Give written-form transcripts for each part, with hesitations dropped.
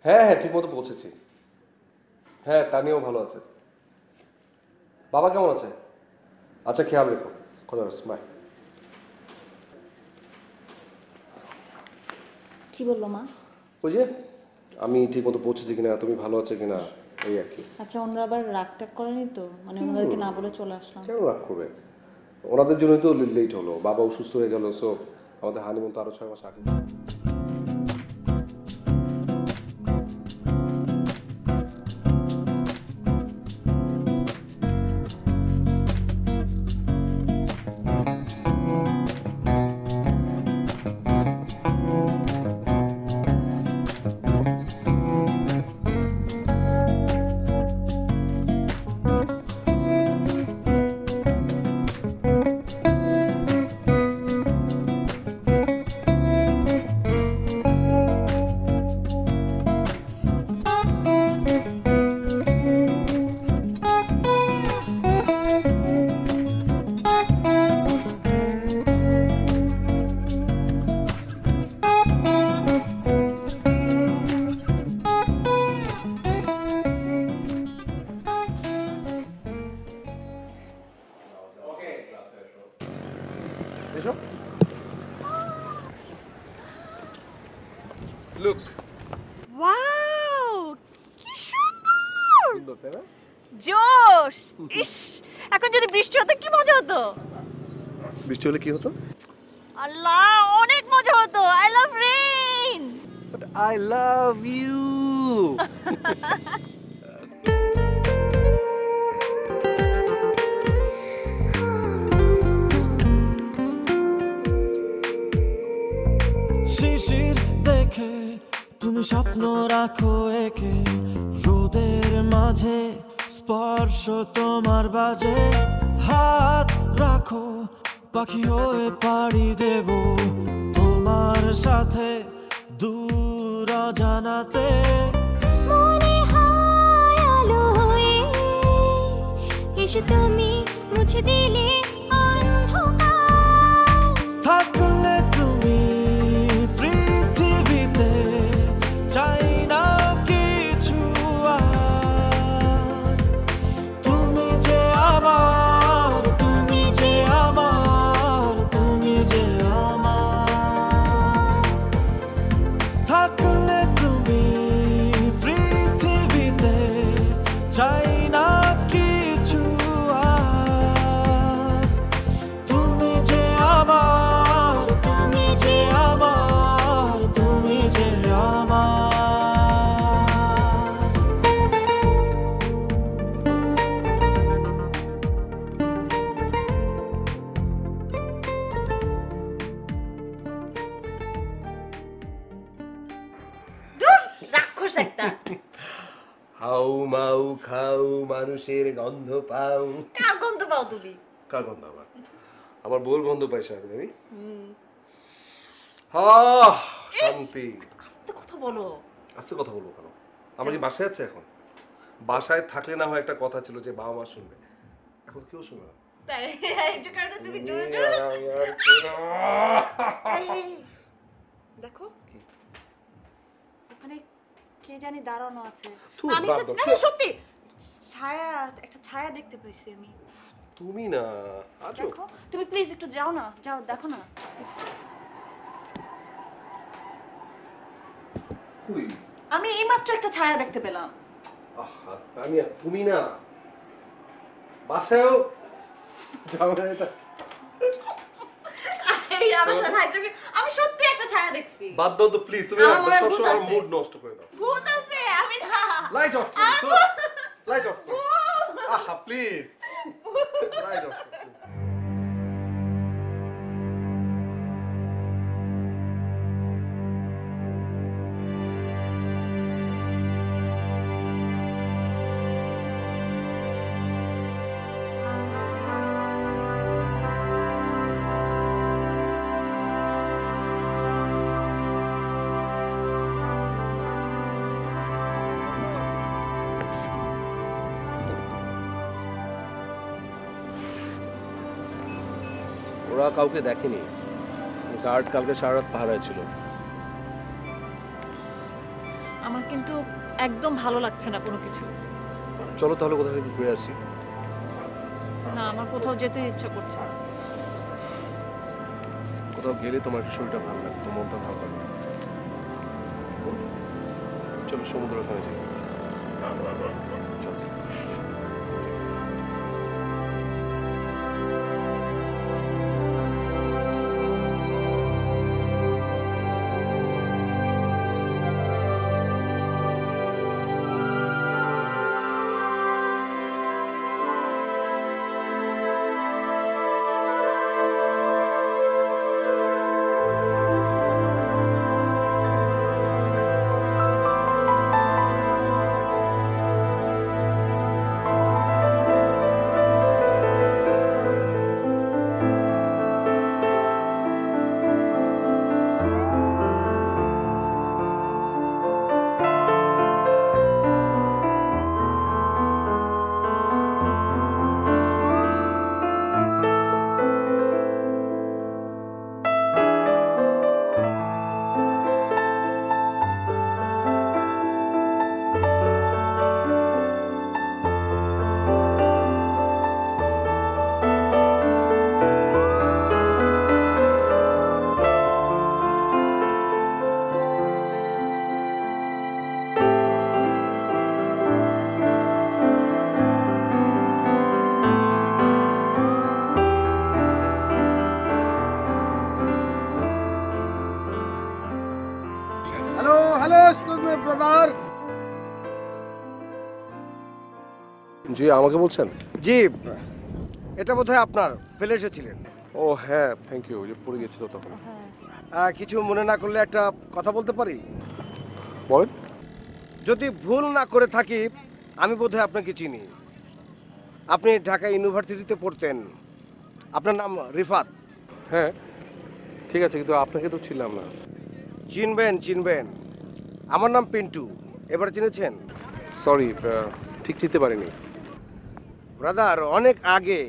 হ্যাঁ হ্যাঁ ঠিক মতো পৌঁছেছি। হ্যাঁ তানিও ভালো আছে। বাবা কেমন আছে? আচ্ছা খেয়াল রেখো। খোদা হাফেজ, বাই। কি বললো মা? ওই যে আমি ঠিক মতো পৌঁছেছি কিনা, তুমি ভালো আছো কিনা, এই আর কি। আচ্ছা ওনারা আবার রাগ টাগ করেনি তো? মানে ওনাদেরকে না বলে চলে আসলাম। কেন রাগ করবে? ওনাদের জন্যই তো লেট হলো, বাবা অসুস্থ হয়ে গেল, সো আমাদের হানিমুন তো আরো 6 মাস আগে। Look. Wow! কি সুন্দর! সুন্দর তাই না? জোশ! ইস! এখন যদি বৃষ্টি হতো কি মজা হতো? বৃষ্টি হলে কি হতো? আল্লাহ অনেক মজা হতো। I love rain. But I love you. শিশির দেখে তুমি স্বপ্ন রাখো একে, রোদের মাঝে স্পর্শ তোমার বাজে, হাত রাখো পাখি হয়ে পাড়ি দেব তোমার সাথে দূর অজানাতে। মনে হয় আলো হয়ে এসে তুমি মুছে দিলে অন্ধকার। থাকলে তুমি পৃথিবীতে চাই না কিছু আর, তুমি যে আমার, তুমি যে আমার, তুমি যে আমার। থাকলে তুমি পৃথিবীতে চাই না কিছু আর, তুমি যে আমার, তুমি যে আমার, তুমি যে আমার। দূর রাক্ষস একটা। হাউ মাউ খাও মানুষের গন্ধ পাও। কার গন্ধ পাও তুমি? কার গন্ধ? আমার আমার বউর গন্ধ পাই সারাদিন আমি। হ্যাঁ শান্তি। আস্তে কথা বলো। আস্তে কথা বলবো কেন? আমরা কি বাসায় আছে এখন? বাসায় থাকলে না হয় একটা কথা ছিল যে বাবা মা শুনবে, এখন কেউ শুনবে না। তাই এটা কারণে তুমি জোরে জোরে দেখো ওখানে কে জানি দাঁড়ানো আছে। আমি তো না সত্যি ছায়া, একটা ছায়া দেখতে পেয়েছি আমি। তুমি না আজো। দেখো তুমি প্লিজ একটু যাও না, যাও দেখো না। কই? আমি এইমাত্র একটা ছায়া দেখতে পেলাম। আহা তানিয়া তুমি না বাসায়ও যাও না এটা। এই আমার সাথে হাইজে আমি সত্যি একটা ছায়া দেখছি। বাদ দাও তো প্লিজ, তুমি আমার ভূত সবসময় আমার আছে। মুড নষ্ট করে দাও। ভূত আছে আমি না। লাইট অফ করো, লাইট অফ করো। আহা প্লিজ, লাইট অফ করো প্লিজ। ওরা কাউকে দেখেনি, গার্ড কালকে সারা রাত পাহারায় ছিল। আমার কিন্তু একদম ভালো লাগছে না কোনো কিছু। চলো তাহলে কোথা থেকে ঘুরে আসি। না, আমার কোথাও যেতে ইচ্ছা করছে না। কোথাও গেলে তোমার একটু শরীরটা ভালো লাগবে, মনটা ভালো লাগবে। চলো সমুদ্রের ওখানে যাই। চলো। জি, আমাকে বলছেন? জি, এটা বোধহয় আপনার ফেলে এসেছিলেন। ও হ্যাঁ, থ্যাংক ইউ। যে পড়ে গেছিল তখন। কিছু মনে না করলে একটা কথা বলতে পারি? বলেন। যদি ভুল না করে থাকি, আমি বোধহয় আপনাকে চিনি। আপনি ঢাকা ইউনিভার্সিটিতে পড়তেন, আপনার নাম রিফাত। হ্যাঁ ঠিক আছে, কিন্তু আপনাকে তো ছিলাম না। চিনবেন চিনবেন, আমার নাম পিন্টু। এবার চিনেছেন? সরি, ঠিক চিনতে পারিনি। ব্রাদার, অনেক আগে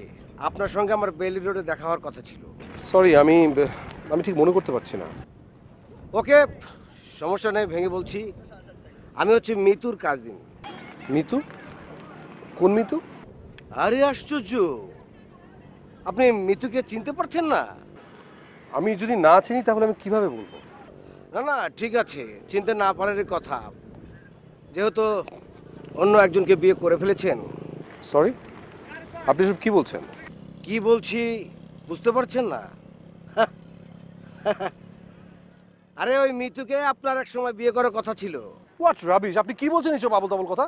আপনার সঙ্গে আমার বেলি রোডে দেখা হওয়ার কথা ছিল। সরি, আমি ঠিক মনে করতে পারছি না। ওকে, সমস্যা নেই, ভেঙে বলছি। আমি হচ্ছে মিতুর কাজিন। মিতু? কোন মিতু? আরে আশ্চর্য, আপনি মিতুকে চিনতে পারছেন না? আমি যদি না চিনি তাহলে আমি কিভাবে বলবো? না না, ঠিক আছে, চিনতে না পারারই কথা, যেহেতু অন্য একজনকে বিয়ে করে ফেলেছেন। সরি, আপনি সব কি বলছেন? কি বলছি বুঝতে পারছেন না? আরে ওই মিতুকে আপনার এক সময় বিয়ে করার কথা ছিল। হোয়াট রাবিশ, আপনি কি বলছেন এইসব আবল তাবল কথা?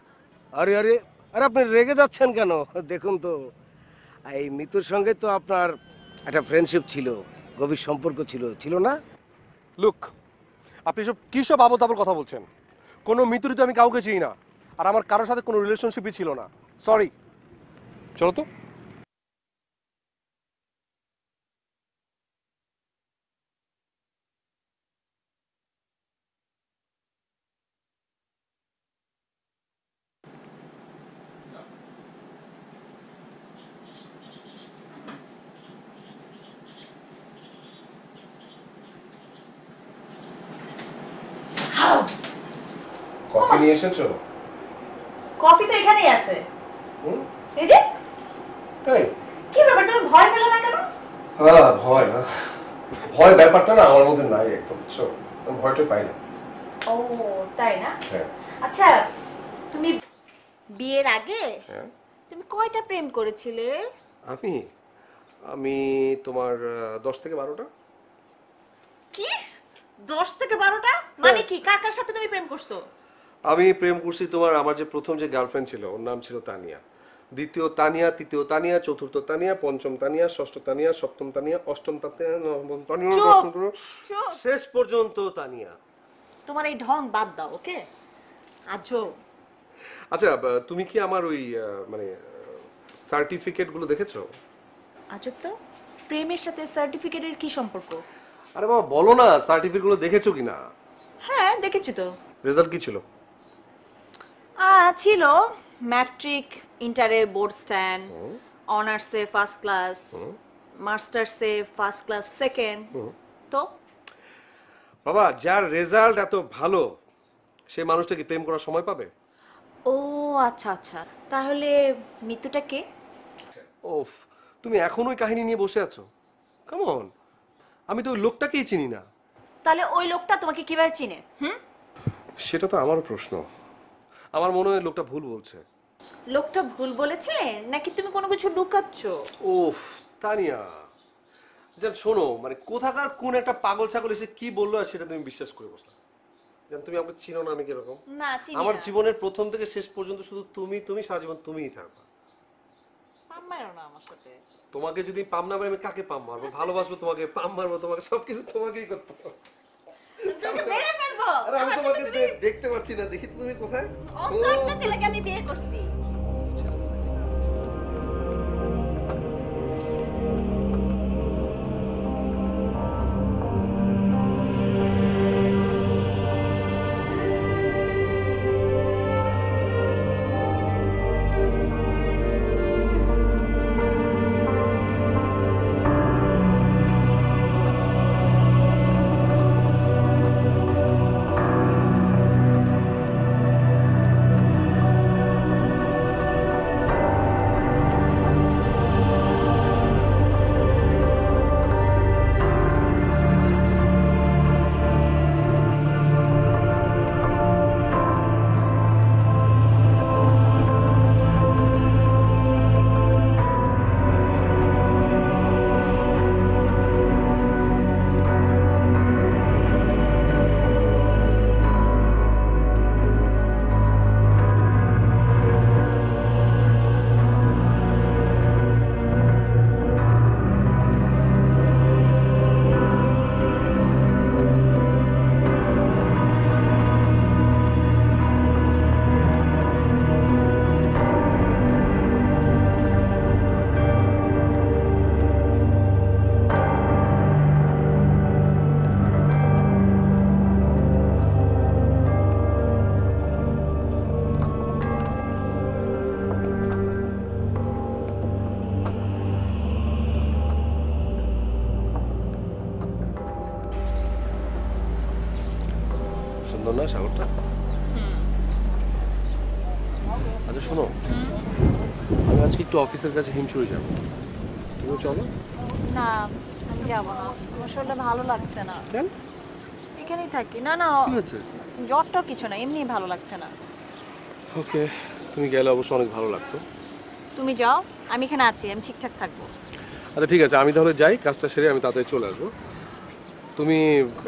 আরে আরে আরে আপনি রেগে যাচ্ছেন কেন? দেখুন তো, এই মিতুর সঙ্গে তো আপনার একটা ফ্রেন্ডশিপ ছিল, গভীর সম্পর্ক ছিল, ছিল না? লুক, আপনি সব কি সব আবল তাবল কথা বলছেন? কোনো মিতুরি তো আমি কাউকে চিনি না, আর আমার কারোর সাথে কোনো রিলেশনশিপই ছিল না। সরি, চলো তো। কফি নিয়ে এসেছো? কফি তো এখানেই আছে। হুম? এই যে, তাই? কি ব্যাপার, তুমি ভয় পেলে না কেন? হ্যাঁ, ভয় না, ভয় ব্যাপারটা না আমার মধ্যে নাই একদম, বুঝছো? আমি ভয়টা পাই না। ও তাই না? হ্যাঁ। আচ্ছা, তুমি বিয়ের আগে হ্যাঁ। তুমি কয়টা প্রেম করেছিলে? আমি তোমার 10 থেকে 12টা। 10 থেকে 12টা মানে কি কার কার সাথে তুমি প্রেম করছো? আমি প্রেম করছি তোমার আমার যে প্রথম যে গার্লফ্রেন্ড ছিল ওর নাম ছিল তানিয়া, দ্বিতীয় তানিয়া, তৃতীয় তানিয়া, চতুর্থ তানিয়া, পঞ্চম তানিয়া, ষষ্ঠ তানিয়া, সপ্তম তানিয়া, অষ্টম তানিয়া, নবম তানিয়া, দশম তানিয়া, চুপ। শেষ পর্যন্ত তানিয়া। তোমার এই ঢং বাদ দাও, ওকে? আজো আচ্ছা তুমি কি আমার ওই মানে সার্টিফিকেট গুলো দেখেছো? আজব তো, প্রেমের সাথে সার্টিফিকেটের কি সম্পর্ক? আরে বাবা বলো না, সার্টিফিকেট গুলো দেখেছো কিনা? হ্যাঁ দেখেছি তো। রেজাল্ট কি ছিল? ছিল ম্যাট্রিক, ইন্টারের বোর্ড স্ট্যান্ড, অনার্সে ফার্স্ট ক্লাস, মাস্টার্সে ফার্স্ট ক্লাস সেকেন্ড। তো বাবা যার রেজাল্ট এত ভালো সেই মানুষটা কি প্রেম করার সময় পাবে? ও আচ্ছা আচ্ছা, তাহলে মৃত্যুটা কে? ওফ, তুমি এখন ওই কাহিনী নিয়ে বসে আছো? কাম অন, আমি তো ওই লোকটাকেই চিনি না। তাহলে ওই লোকটা তোমাকে কিভাবে চিনে? সেটা তো আমারও প্রশ্ন। আমার মনে হয় লোকটা ভুল বলছে। লোকটা ভুল বলেছে নাকি তুমি কোনো কিছু লুকাচ্ছ? ওফ তানিয়া, জান শোনো, মানে কোথাকার কোন একটা পাগল ছাগল এসে কি বললো আর সেটা তুমি বিশ্বাস করে বসলা। জান তুমি আমাকে চিনো না, আমি কিরকম? না চিনি আমার না। জীবনের প্রথম থেকে শেষ পর্যন্ত শুধু তুমি তুমি, সারা জীবন তুমিই থাকবা। পাম মারো না আমার সাথে। তোমাকে যদি পাম না মারি আমি কাকে পাম মারবো? ভালোবাসবো তোমাকে, পাম মারবো তোমাকে, সবকিছু তোমাকেই করতে হবে। তোকে মেরে ফেলবো। আরে আমি আমার তোমাকে সাথে তুমি দেখতে পাচ্ছি না, দেখি তো তুমি কোথায়? অন্য একটা ছেলেকে আমি বিয়ে করছি। সুন্দর না সাগরটা? আচ্ছা শোনো, আমি আজকে একটু অফিসের কাছে হিমচুরি যাবো, তুমি চলো। না আমি যাবো না, আমার শরীরটা ভালো লাগছে না। কেন? এখানেই থাকি। না না কি হয়েছে? জ্বরটা কিছু না, এমনি ভালো লাগছে না। ওকে, তুমি গেলে অবশ্য অনেক ভালো লাগতো। তুমি যাও, আমি এখানে আছি, আমি ঠিকঠাক থাকবো। আচ্ছা ঠিক আছে, আমি তাহলে যাই, কাজটা সেরে আমি তাড়াতাড়ি চলে আসবো। তুমি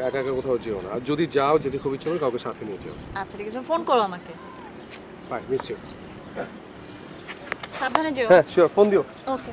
একা একা কোথাও যেও না, আর যদি যাও, যদি খুব ইচ্ছে করে কাউকে সাথে নিয়ে যেও। আচ্ছা ঠিক আছে, ফোন করো আমাকে। Bye, miss you. সাবধানে যেও। হ্যাঁ শিওর, ফোন দিও। ওকে।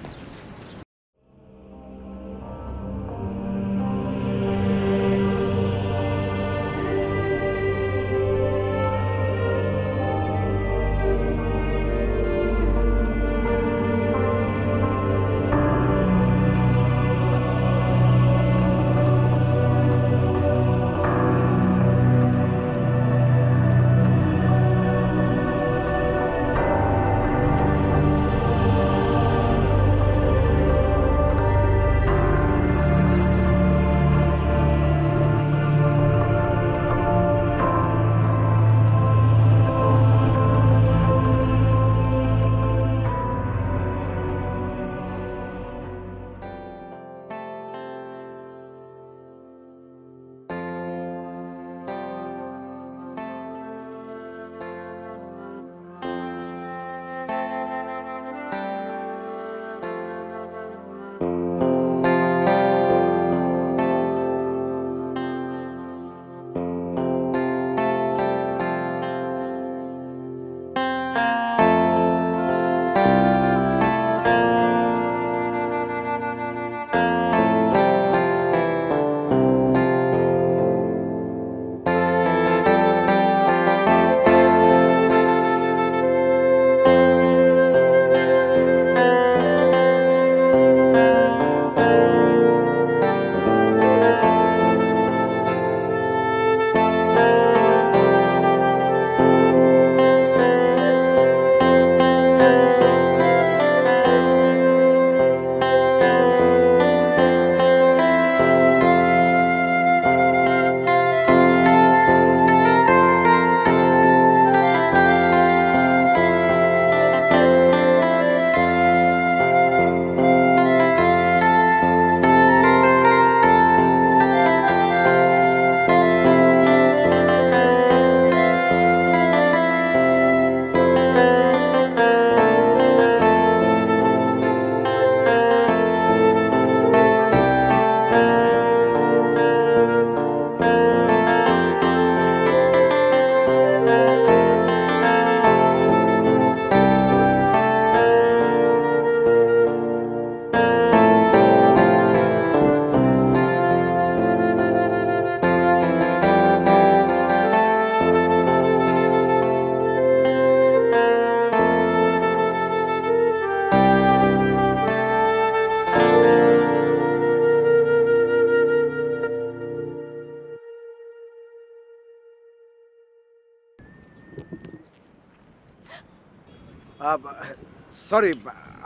সরি,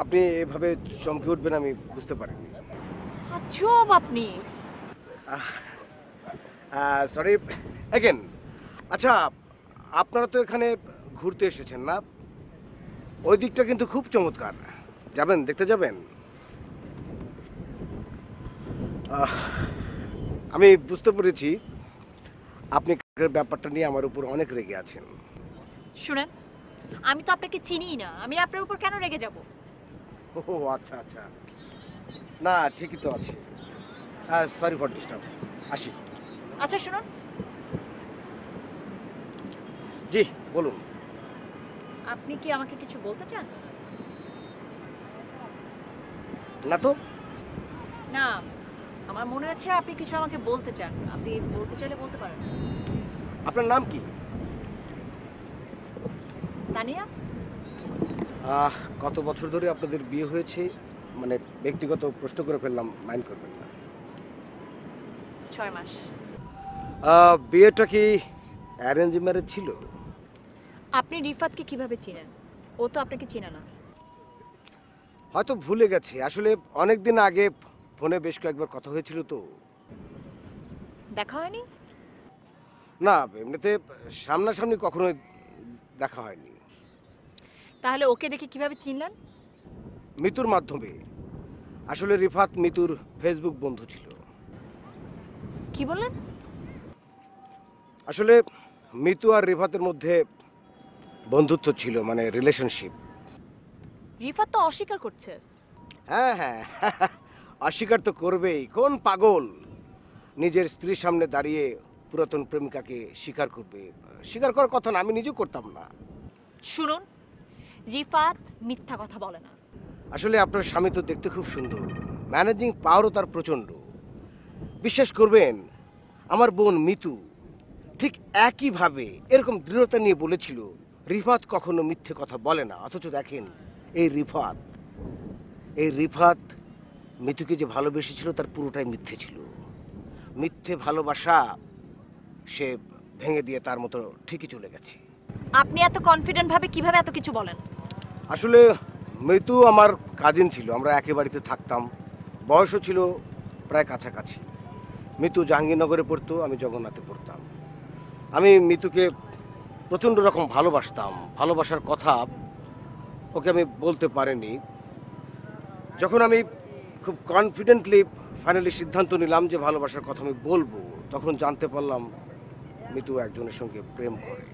আপনি এভাবে চমকে উঠবেন আমি বুঝতে পারিনি। চুপ আপনি। Sorry again. আচ্ছা, আপনারা তো এখানে ঘুরতে এসেছেন না? ওই দিকটা কিন্তু খুব চমৎকার, যাবেন, দেখতে যাবেন? আমি বুঝতে পেরেছি আপনি কাকের ব্যাপারটা নিয়ে আমার উপর অনেক রেগে আছেন। শুনেন, আমি তো আপনাকে চিনিই না, আমি আপনার উপর কেন রেগে যাব? ও আচ্ছা আচ্ছা, না ঠিকই তো আছে। সরি ফর ডিস্টার্ব, আসি। আচ্ছা শুনুন, জি বলুন। আপনি কি আমাকে কিছু বলতে চান? না তো। না, আমার মনে হচ্ছে আপনি কিছু আমাকে বলতে চান। আপনি বলতে চাইলে বলতে পারেন। আপনার নাম কি? তানিয়া। কত বছর ধরে আপনাদের বিয়ে হয়েছে? মানে ব্যক্তিগত প্রশ্ন করে ফেললাম, মাইন্ড করবেন না। 6 মাস। বিয়েটা কি অ্যারেঞ্জ ম্যারেজ ছিল? আপনি রিফাতকে কিভাবে চিনেন? ও তো আপনাকে চিনে না। হয়তো ভুলে গেছে, আসলে অনেক দিন আগে ফোনে বেশ কয়েকবার কথা হয়েছিল তো। দেখা হয়নি? না, এমনিতে সামনাসামনি কখনোই দেখা হয়নি। তাহলে ওকে দেখে কিভাবে চিনলেন? মিতুর মাধ্যমে। আসলে রিফাত মিতুর ফেসবুক বন্ধু ছিল। কি বললেন? আসলে মিতু আর রিফাতের মধ্যে বন্ধুত্ব ছিল, মানে রিলেশনশিপ। রিফাত তো অস্বীকার করছে। হ্যাঁ হ্যাঁ, অস্বীকার তো করবেই। কোন পাগল নিজের স্ত্রীর সামনে দাঁড়িয়ে পুরাতন প্রেমিকাকে স্বীকার করবে? স্বীকার করার কথা না, আমি নিজেও করতাম না। শুনুন, রিফাত মিথ্যা কথা বলে না। আসলে আপনার স্বামী তো দেখতে খুব সুন্দর, ম্যানেজিং পাওয়ারও তার প্রচণ্ড। বিশ্বাস করবেন, আমার বোন মিতু ঠিক একইভাবে এরকম দৃঢ়তা নিয়ে বলেছিল রিফাত কখনো মিথ্যে কথা বলে না। অথচ দেখেন, এই রিফাত মিতুকে যে ভালোবেসেছিল তার পুরোটাই মিথ্যে ছিল। মিথ্যে ভালোবাসা সে ভেঙে দিয়ে তার মতো ঠিকই চলে গেছে। আপনি এত কনফিডেন্ট ভাবে কিভাবে এত কিছু বলেন? আসলে মিতু আমার কাজিন ছিল, আমরা একই বাড়িতে থাকতাম, বয়সও ছিল প্রায় কাছাকাছি। মিতু জাহাঙ্গীরনগরে পড়তো, আমি জগন্নাথে পড়তাম। আমি মিতুকে প্রচণ্ড রকম ভালোবাসতাম। ভালোবাসার কথা ওকে আমি বলতে পারিনি। যখন আমি খুব কনফিডেন্টলি ফাইনালি সিদ্ধান্ত নিলাম যে ভালোবাসার কথা আমি বলবো, তখন জানতে পারলাম মিতু একজনের সঙ্গে প্রেম করে,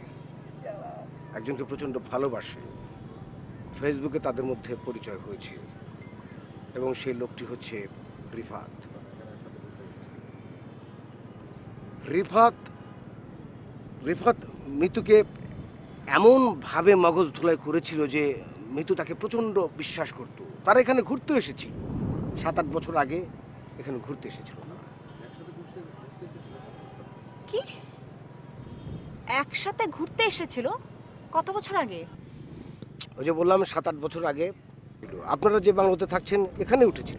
একজনকে প্রচণ্ড ভালোবাসে। ফেসবুকে তাদের মধ্যে পরিচয় হয়েছে এবং সেই লোকটি হচ্ছে রিফাত। রিফাত রিফাত মিতুকে এমনভাবে মগজ ধোলাই করেছিল যে মিতু তাকে প্রচণ্ড বিশ্বাস করত। তারা এখানে ঘুরতে এসেছিল 7-8 বছর আগে, এখানে ঘুরতে এসেছিল তারা। কি? একসাথে ঘুরতে এসেছিল? কত বছর আগে? ওই যে বললাম 7-8 বছর আগে। আপনারা যে বাংলোতে থাকছেন এখানে উঠেছিল।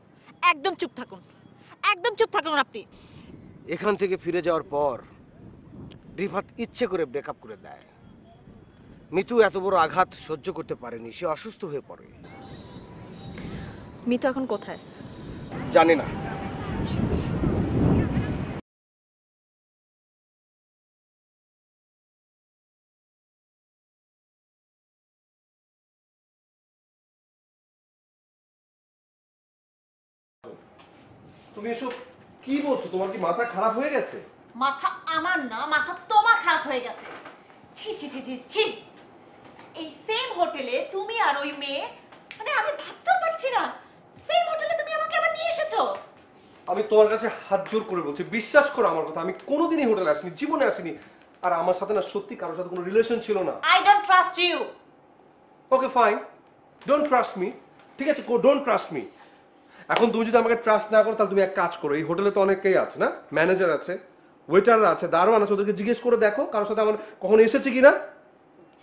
একদম চুপ থাকুন, একদম চুপ থাকুন আপনি। এখান থেকে ফিরে যাওয়ার পর রিফাত ইচ্ছে করে ব্রেকআপ করে দেয়। মিতু এত বড় আঘাত সহ্য করতে পারেনি, সে অসুস্থ হয়ে পড়ে। মিতু এখন কোথায়? জানি না। তুমি এসব কি বলছো? তোমার কি মাথা খারাপ হয়ে গেছে? মাথা আমার না, মাথা তোমার খারাপ হয়ে গেছে। ছি ছি ছি ছি ছি। এই সেম হোটেলে তুমি আর ওই মেয়ে, মানে আমি ভাবতেও পারছি না, সেম হোটেলে তুমি আমাকে আবার নিয়ে এসেছো। আমি তোমার কাছে হাত জোর করে বলছি, বিশ্বাস করো আমার কথা। আমি কোনোদিনই হোটেলে আসিনি, জীবনে আসিনি। আর আমার সাথে না সত্যি কারোর সাথে কোনো রিলেশন ছিল না। I don't trust you. Okay fine, don't trust me. ঠিক আছে, ডোন্ট ট্রাস্ট মি। এখন তুমি যদি আমাকে ট্রাস্ট না করো তাহলে তুমি এক কাজ করো, এই হোটেলে তো অনেকেই আছে না, ম্যানেজার আছে, ওয়েটাররা আছে, দারোয়ান আছে, ওদেরকে জিজ্ঞেস করে দেখো কারোর সাথে আমার কখনো এসেছে কিনা।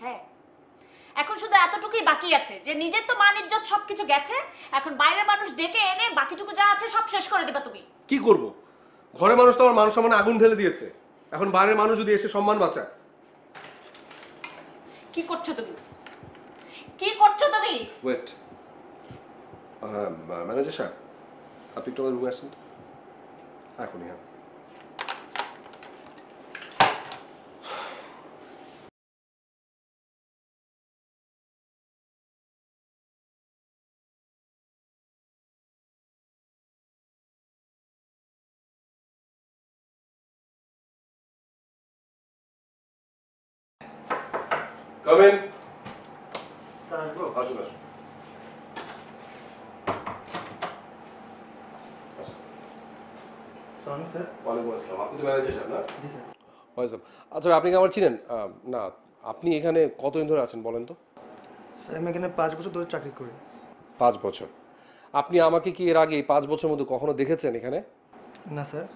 হ্যাঁ, এখন শুধু এতটুকুই বাকি আছে যে নিজের তো মান ইজ্জত সবকিছু গেছে, এখন বাইরের মানুষ ডেকে এনে বাকিটুকু যা আছে সব শেষ করে দেবা তুমি। কি করব? ঘরে মানুষ তো আমার মান সম্মানে আগুন ঢেলে দিয়েছে, এখন বাইরের মানুষ যদি এসে সম্মান বাঁচায়। কি করছো তুমি? কি করছো তুমি? ওয়েট, ম্যানেজার সাহেব, আপনি একটু আমার রুমে আসছেন তো এখনই। হ্যাঁ, come in. স্যার আসবো? আসুন আসুন। সালাম স্যার। ওয়ালাইকুম আসসালাম। আপনি তো ম্যানেজার সাহেব না? জি স্যার। ওয়ালাইকুম। আচ্ছা আপনি কি আমার চিনেন? না, আপনি এখানে কতদিন ধরে আছেন বলেন তো? স্যার আমি এখানে 5 বছর ধরে চাকরি করি। 5 বছর। আপনি আমাকে কি এর আগে এই 5 বছরের মধ্যে কখনো দেখেছেন এখানে? না স্যার।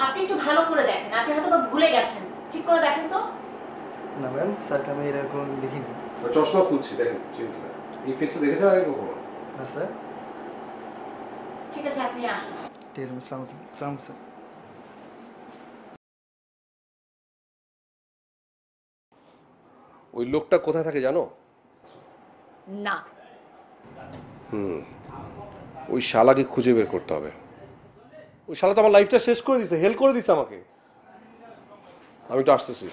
আপনি একটু ভালো করে দেখেন, আপনি হয়তো বা ভুলে গেছেন, ঠিক করে দেখেন তো। না ম্যাম, স্যারকে আমি এরকম দেখিনি। চশমা খুলছি, দেখেন চিনতে না। এই ফেসটা দেখেছেন আগে কখনো? না স্যার। ঠিক আছে, আপনি আসুন। ঠিক আছে, সালাম স্যার। ওই লোকটা কোথায় থাকে জানো? না। ওই শালাকে খুঁজে বের করতে হবে। ওই শালা তো আমার লাইফটা শেষ করে দিছে, হেল্প করে দিছে আমাকে। আমি তো আসতেছি।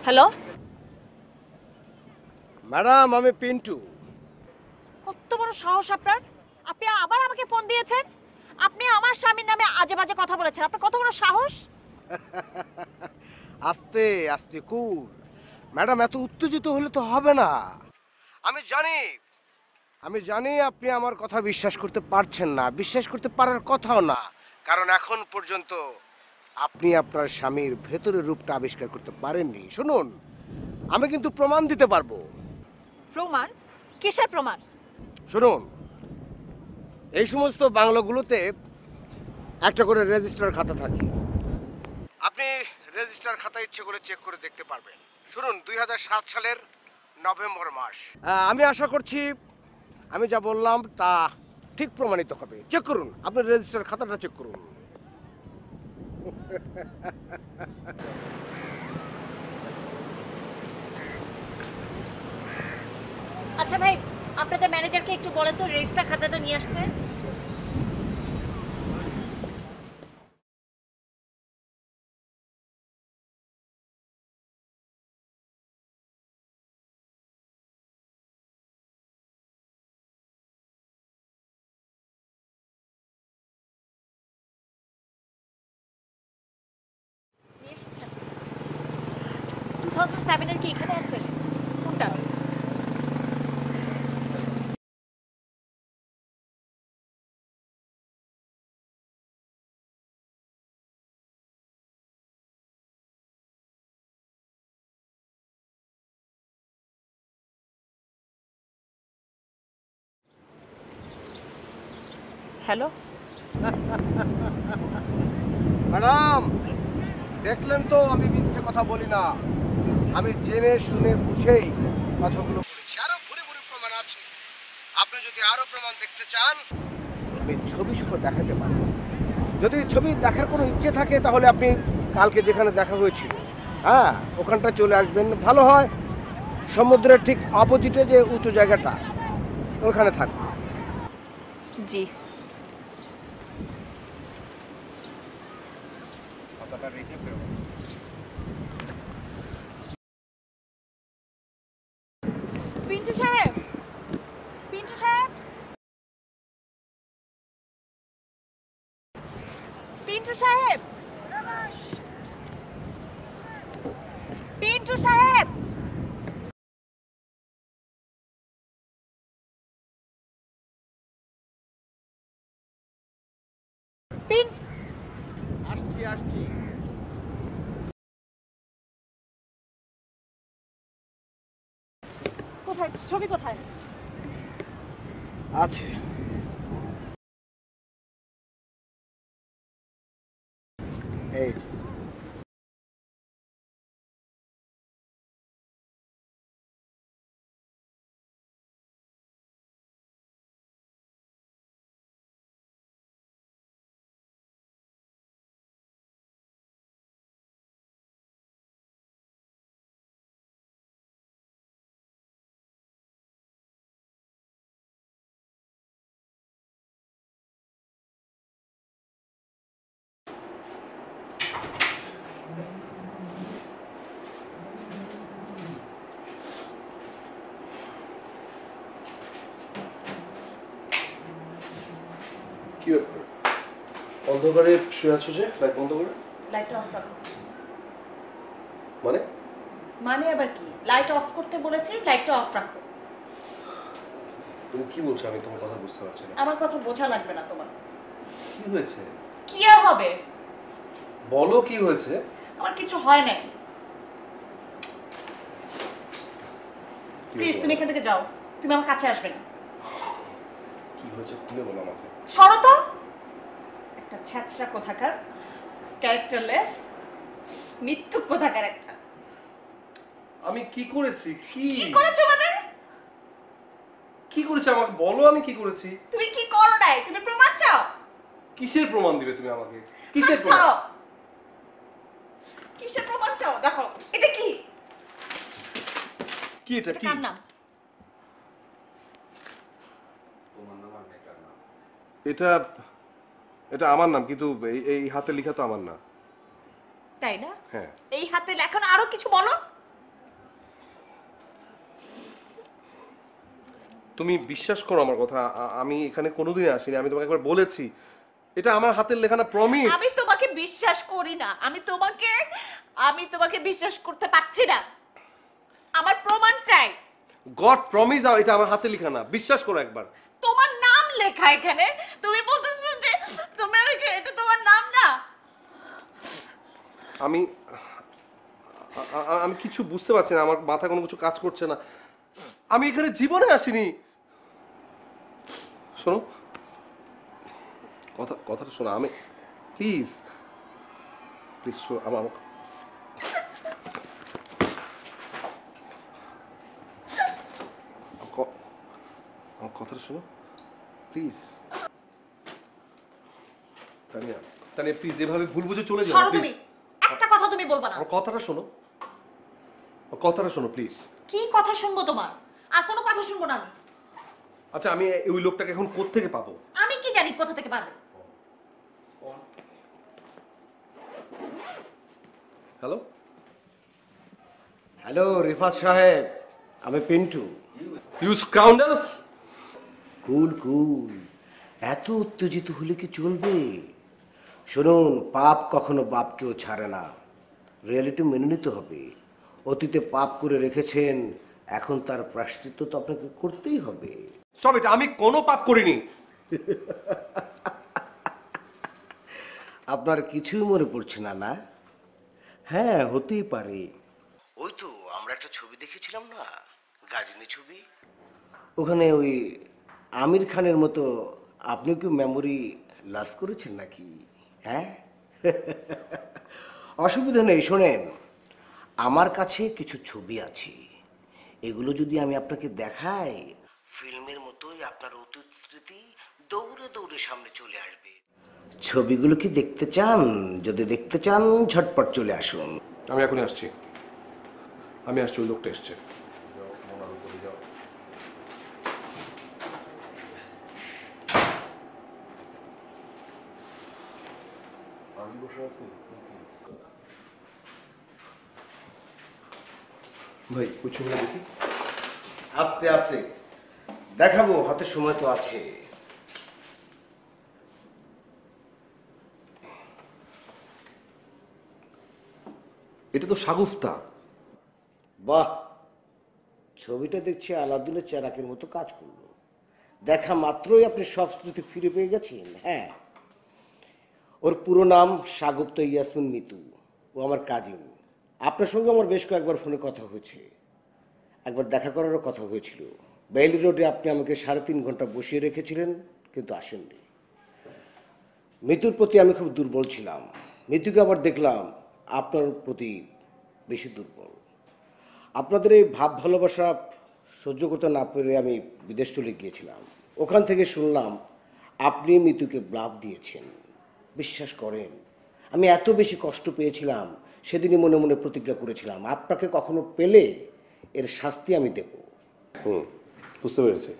হ্যালো, ম্যাডাম আমি পিন্টু। কত বড় সাহস আপনার! আপনি আবার আমাকে ফোন দিয়েছেন? আপনি আমার স্বামীর নামে আজে বাজে কথা বলেছেন, আপনার কত বড় সাহস! আস্তে আস্তে কুল। ম্যাডাম এত উত্তেজিত হলে তো হবে না। আমি জানি আপনি আমার কথা বিশ্বাস করতে পারছেন না, বিশ্বাস করতে পারার কথাও না, কারণ এখন পর্যন্ত আপনি আপনার স্বামীর ভেতরের রূপটা আবিষ্কার করতে পারেননি। শুনুন, আমি কিন্তু প্রমাণ দিতে পারবো। প্রমাণ? কিসের প্রমাণ? শুনুন, এই সমস্ত বাংলোগুলোতে একটা করে রেজিস্টার খাতা থাকে। আপনি রেজিস্টার খাতা ইচ্ছে করে চেক করে দেখতে পারবেন। শুনুন, 2007 সালের নভেম্বর মাস। আমি আশা করছি আমি যা বললাম তা ঠিক প্রমাণিত হবে। চেক করুন, আপনার রেজিস্টার খাতাটা চেক করুন। আচ্ছা ভাই, আপনাদের ম্যানেজারকে একটু বলেন তো রেজিস্টার খাতাটা নিয়ে আসতে। নিয়ে এসেছেন? 2007 এর কি এখানে আছে? কোনটা? হ্যালো, ম্যাডাম দেখলেন তো, আমি মিথ্যে কথা বলি না। আমি জেনে শুনে বুঝেই কথাগুলো বলেছি। আরো ভুরি ভুরি প্রমাণ আছে। আপনি যদি আরো প্রমাণ দেখতে চান, আমি ছবি সহ দেখাতে পারি। যদি ছবি দেখার কোনো ইচ্ছে থাকে তাহলে আপনি কালকে যেখানে দেখা হয়েছিল, হ্যাঁ, ওখানটা চলে আসবেন, ভালো হয়। সমুদ্রের ঠিক অপোজিটে যে উঁচু জায়গাটা, ওখানে থাকবে। জি। পিন্টু সাহেব, পিন্টু সাহেব, পিন্টু সাহেব, পিন্টু সাহেব, আসছি। কোথায় ছবি, কোথায়? আছে। এই যে। কি ব্যাপার? অন্ধকারে শুয়ে আছো যে? লাইট বন্ধ করে? লাইটটা অফ রাখো। মানে? মানে আবার কি? লাইট অফ করতে বলেছি, লাইটটা অফ রাখো। তুমি কি বলছো? আমি তোমার কথা বুঝতে পারছি না। আমার কথা বোঝা লাগবে না তোমার। কি হয়েছে? কি আর হবে? বলো কি হয়েছে? আমার কিছু হয় নাই। প্লিজ তুমি এখান থেকে যাও। তুমি আমার কাছে আসবে না। কি হয়েছে খুলে বলো আমাকে। সরো তো। একটা ছ্যাচরা কোথাকার, ক্যারেক্টারলেস, মিথ্যুক কোথাকার একটা। আমি কি করেছি? কি করেছো মানে? কি করেছি আমাকে বলো, আমি কি করেছি? তুমি কি করো নাই? তুমি প্রমাণ চাও? কিসের প্রমাণ দিবে তুমি আমাকে? কিসের চাও? প্রমাণ? কিসের প্রমাণ চাও? দেখো, এটা কি? কি এটা কি? কার নাম? এটা এটা আমার নাম, কিন্তু এই হাতে লেখা তো আমার না। তাই না? হ্যাঁ। এই হাতে লেখা না, আরো কিছু বলো। তুমি বিশ্বাস করো আমার কথা, আমি এখানে কোনোদিন আসিনি। আমি তোমাকে একবার বলেছি এটা আমার হাতের লেখা না, প্রমিস। আমি তোমাকে বিশ্বাস করি না। আমি তোমাকে বিশ্বাস করতে পারছি না। আমার প্রমাণ চাই। গড প্রমিস, এটা আমার হাতে লেখা না, বিশ্বাস করো একবার। তোমার নাম লেখা এখানে, তুমি বলতেছো যে এটা তোমার নাম না। আমি আমি কিছু বুঝতে পারছি না, আমার মাথা কোনো কিছু কাজ করছে না। আমি এখানে জীবনে আসিনি। শোনো, কথাটা শোনো। আমি প্লিজ প্লিজ আমার কথাটা শোনো প্লিজ। তানিয়া, তানিয়া প্লিজ, এভাবে ভুল বুঝে চলে যাও সরো প্লিজ। তুমি। একটা কথা তুমি বলবা না। আমার কথাটা শোনো, কথাটা শোনো প্লিজ। কি কথা শুনবো তোমার? আর কোনো কথা শুনবো না আমি। আচ্ছা, আমি ওই লোকটাকে এখন কোত্থেকে পাবো? আমি কি জানি কোথা থেকে পাবে? হ্যালো হ্যালো রিফাত সাহেব, আমি পিন্টু। ইউ স্কাউন্ডার। কুল কুল, এত উত্তেজিত হলে কি চলবে? শুনুন, পাপ কখনো বাপকেও ছাড়ে না। রিয়েলিটি মেনে নিতে হবে। অতীতে পাপ করে রেখেছেন, এখন তার প্রায়শ্চিত্ত তো আপনাকে করতেই হবে। সব এটা, আমি কোনো পাপ করিনি। আপনার কিছুই মনে পড়ছে না? না, হ্যাঁ হতেই পারে। ওই তো আমরা একটা ছবি দেখেছিলাম না, গাজনি ছবি, ওখানে ওই আমির খানের মতো আপনিও কি মেমোরি লস করেছেন নাকি? হ্যাঁ। অসুবিধা নেই, শোনেন, আমার কাছে কিছু ছবি আছে। এগুলো যদি আমি আপনাকে দেখাই, ফিল্মের মতোই আপনার অতীত স্মৃতি দৌড়ে দৌড়ে সামনে চলে আসবে। ছবিগুলো কি দেখতে চান? যদি দেখতে চান ঝটপট চলে আসুন। আমি এখনই আসছি, আমি আসছি। ওই লোকটা এসছে। ভাই ওই ছবিটা দেখি। আস্তে আস্তে দেখাবো, হাতে সময় তো আছে। এটা তো শাগুফতা। বাহ, ছবিটা দেখছি আলাদুলের চেরাকের মতো কাজ করলো। দেখা মাত্রই আপনি সব স্মৃতি ফিরে পেয়ে গেছেন। হ্যাঁ, ওর পুরো নাম শাগুফতা ইয়াসমিন মিতু। ও আমার কাজিন। আপনার সঙ্গে আমার বেশ কয়েকবার ফোনে কথা হয়েছে, একবার দেখা করারও কথা হয়েছিল। বেইলি রোডে আপনি আমাকে 3.5 ঘন্টা বসিয়ে রেখেছিলেন, কিন্তু আসেননি। মিতুর প্রতি আমি খুব দুর্বল ছিলাম, মিতুকে আবার দেখলাম আপনার প্রতি বেশি দুর্বল। আপনাদের এই ভাব ভালোবাসা সহ্য করতে না পেরে আমি বিদেশ চলে গিয়েছিলাম। ওখান থেকে শুনলাম আপনি মিতুকে ব্লাফ দিয়েছেন। বিশ্বাস করেন, আমি এত বেশি কষ্ট পেয়েছিলাম, সেদিনই মনে মনে প্রতিজ্ঞা করেছিলাম আপনাকে কখনো পেলে এর শাস্তি আমি দেব। বুঝতে পেরেছি।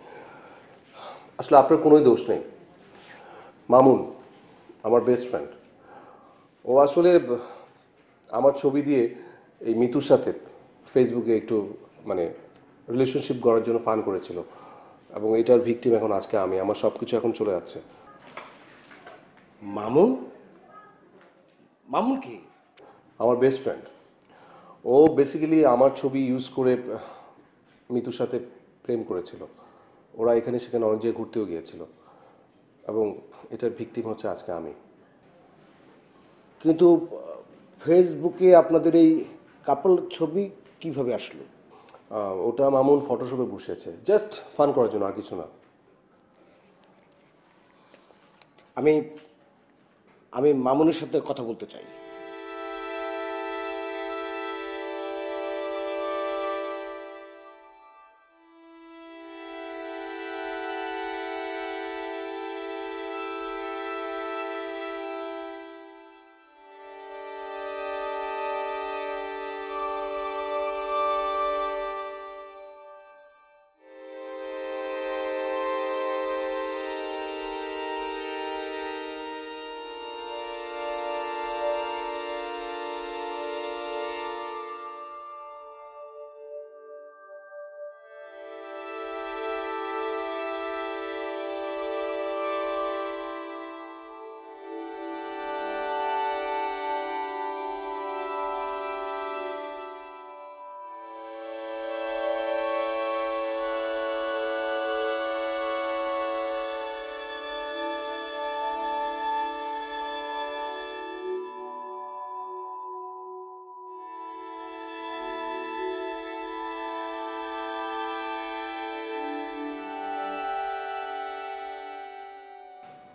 আসলে আপনার কোনোই দোষ নেই। মামুন আমার বেস্ট ফ্রেন্ড, ও আসলে আমার ছবি দিয়ে এই মিতুর সাথে ফেসবুকে একটু মানে রিলেশনশিপ করার জন্য ফান করেছিল, এবং এটার ভিকটিম এখন আজকে আমি। আমার সব কিছু এখন চলে যাচ্ছে। মামুন? মামুন কি? আমার বেস্ট ফ্রেন্ড। ও বেসিক্যালি আমার ছবি ইউজ করে মিতুর সাথে প্রেম করেছিল। ওরা এখানে সেখানে অনেক জায়গায় ঘুরতেও গিয়েছিল, এবং এটার ভিকটিম হচ্ছে আজকে আমি। কিন্তু ফেসবুকে আপনাদের এই কাপল ছবি কিভাবে আসলো? ওটা মামুন ফটোশপে বসেছে, জাস্ট ফান করার জন্য, আর কিছু না। আমি মামুনের সাথে কথা বলতে চাই।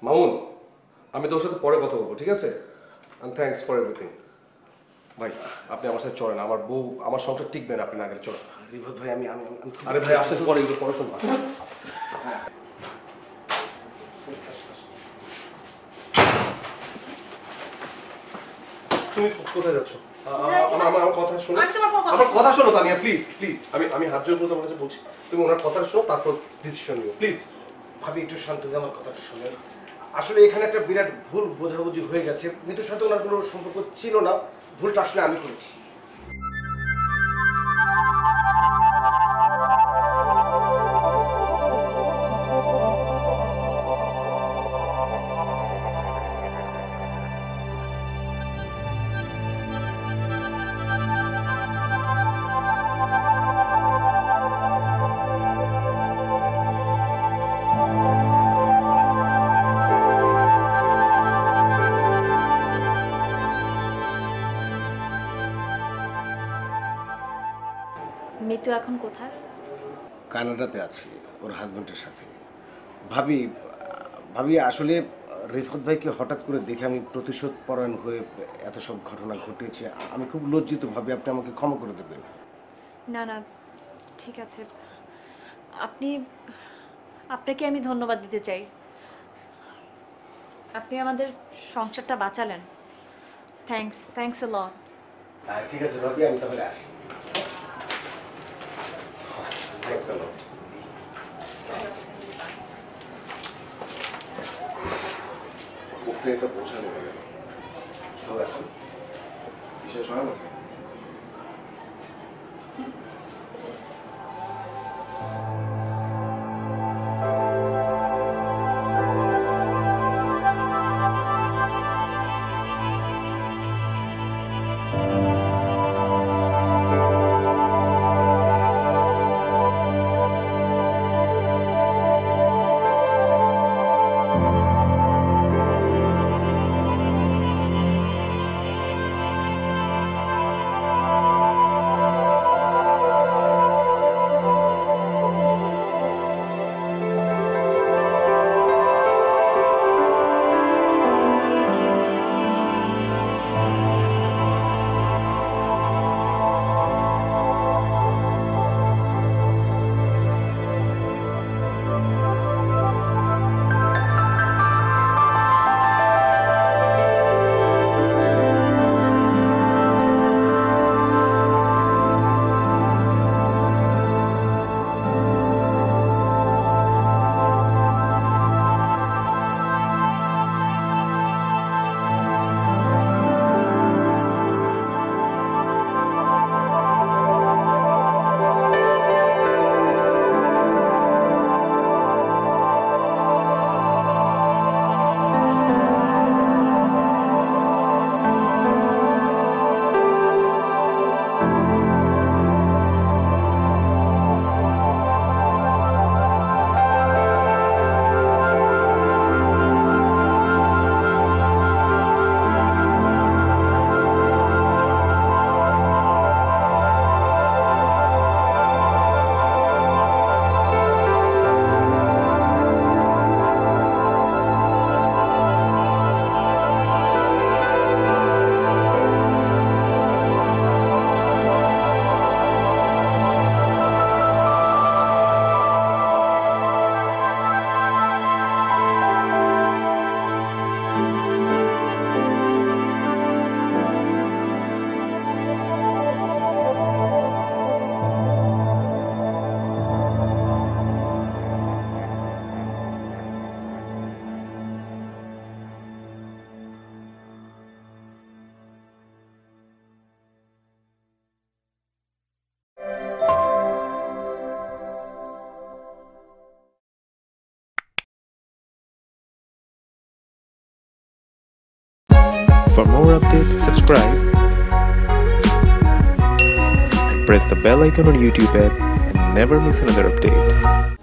মামুন, আমি তোর সাথে পরে কথা বলবো, ঠিক আছে? And thanks for everything. ভাই আপনি আমার সাথে চলেন, আমার বউ আমার সংসার টিকবে না আপনি না গেলে। চলো রিফাত ভাই, আমি আরে ভাই আসলে পরে এগুলো পড়াশোনা। তুমি কোথায় যাচ্ছ? আমার কথা শোনো, আমার কথা শোনো তানিয়া, প্লিজ প্লিজ। আমি হাত জোর করে তোমার কাছে বলছি, তুমি ওনার কথা শোনো, তারপর ডিসিশন নিও প্লিজ। ভাবি একটু শান্ত হয়ে আমার কথাটা শুনেন। আসলে এখানে একটা বিরাট ভুল বোঝাবুঝি হয়ে গেছে। মিতুর সাথে ওনার কোনো সম্পর্ক ছিল না, ভুলটা আসলে আমি করেছি। মিতু এখন কোথায়? কানাডাতে আছে ওর হাজবেন্ডের সাথে। ভাবি ভাবি আসলে রিফাত ভাইকে হঠাৎ করে দেখে আমি প্রতিশোধ পরায়ণ হয়ে এত সব ঘটনা ঘটেছে। আমি খুব লজ্জিত, ভাবি আপনি আমাকে ক্ষমা করে দেবেন। না না, ঠিক আছে। আপনাকে আমি ধন্যবাদ দিতে চাই। আপনি আমাদের সংসারটা বাঁচালেন। থ্যাঙ্কস আ লট। ঠিক আছে ভাবি, আমি তাহলে আসি। থ্যাঙ্কস আ লট। মুখে একটা বোঝা নেমে গেল। এখন বিশেষ হয় না। For more updates, subscribe and press the bell icon on YouTube app and never miss another update.